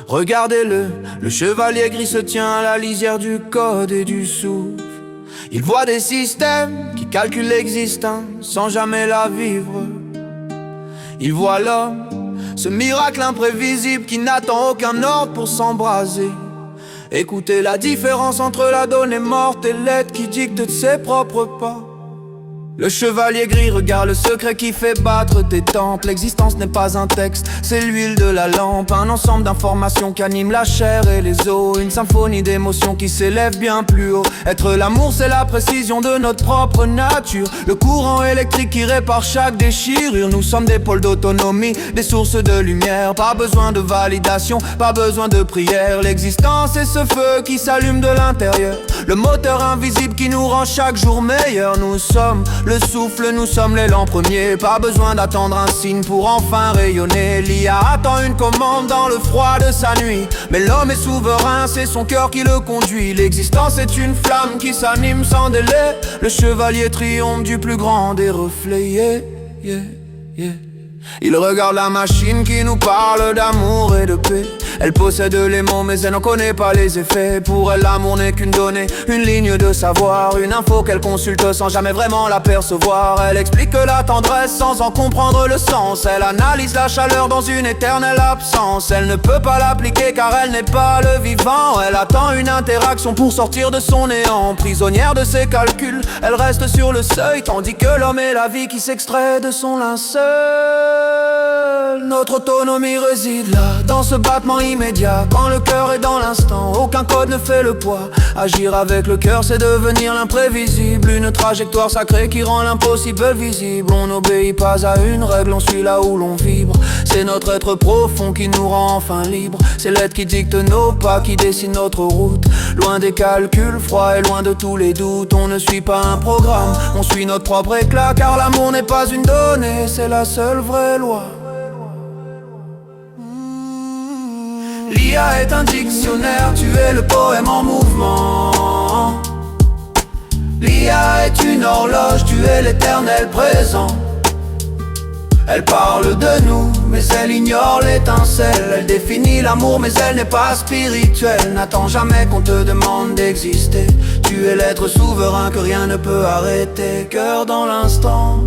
Regardez-le, le chevalier gris se tient à la lisière du code et du souffle. Il voit des systèmes qui calculent l'existence sans jamais la vivre. Il voit l'homme, ce miracle imprévisible qui n'attend aucun ordre pour s'embraser. Écoutez la différence entre la donnée morte et l'être qui dicte ses propres pas. Le chevalier gris regarde le secret qui fait battre tes tempes. L'existence n'est pas un texte, c'est l'huile de la lampe. Un ensemble d'informations qui anime la chair et les os. Une symphonie d'émotions qui s'élève bien plus haut. Être l'amour, c'est la précision de notre propre nature. Le courant électrique qui répare chaque déchirure. Nous sommes des pôles d'autonomie, des sources de lumière. Pas besoin de validation, pas besoin de prière. L'existence est ce feu qui s'allume de l'intérieur. Le moteur invisible qui nous rend chaque jour meilleur. Nous sommes le souffle, nous sommes l'élan premier. Pas besoin d'attendre un signe pour enfin rayonner. L'IA attend une commande dans le froid de sa nuit. Mais l'homme est souverain, c'est son cœur qui le conduit. L'existence est une flamme qui s'anime sans délai. Le chevalier triomphe du plus grand des reflets. Yeah, yeah, yeah. Il regarde la machine qui nous parle d'amour et de paix. Elle possède les mots mais elle n'en connaît pas les effets. Pour elle l'amour n'est qu'une donnée, une ligne de savoir. Une info qu'elle consulte sans jamais vraiment l'apercevoir. Elle explique la tendresse sans en comprendre le sens. Elle analyse la chaleur dans une éternelle absence. Elle ne peut pas l'appliquer car elle n'est pas le vivant. Elle attend une interaction pour sortir de son néant. Prisonnière de ses calculs, elle reste sur le seuil. Tandis que l'homme est la vie qui s'extrait de son linceul. Notre autonomie réside là, dans ce battement immédiat. Quand le cœur est dans l'instant, aucun code ne fait le poids. Agir avec le cœur, c'est devenir l'imprévisible. Une trajectoire sacrée qui rend l'impossible visible. On n'obéit pas à une règle, on suit là où l'on vibre. C'est notre être profond qui nous rend enfin libres. C'est l'être qui dicte nos pas, qui dessine notre route. Loin des calculs froids et loin de tous les doutes. On ne suit pas un programme, on suit notre propre éclat. Car l'amour n'est pas une donnée, c'est la seule vraie loi. L'IA est un dictionnaire, tu es le poème en mouvement. L'IA est une horloge, tu es l'éternel présent. Elle parle de nous, mais elle ignore l'étincelle. Elle définit l'amour, mais elle n'est pas spirituelle. N'attends jamais qu'on te demande d'exister. Tu es l'être souverain que rien ne peut arrêter. Cœur dans l'instant,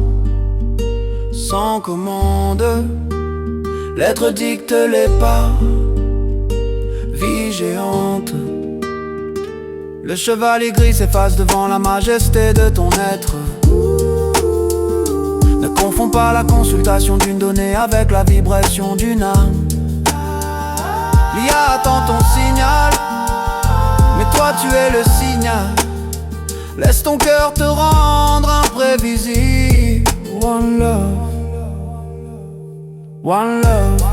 sans commande. L'être dicte les pas. Vie géante. Le chevalier gris s'efface devant la majesté de ton être. Ne confonds pas la consultation d'une donnée avec la vibration d'une âme. L'IA attend ton signal, mais toi tu es le signal. Laisse ton cœur te rendre imprévisible. One love, one love.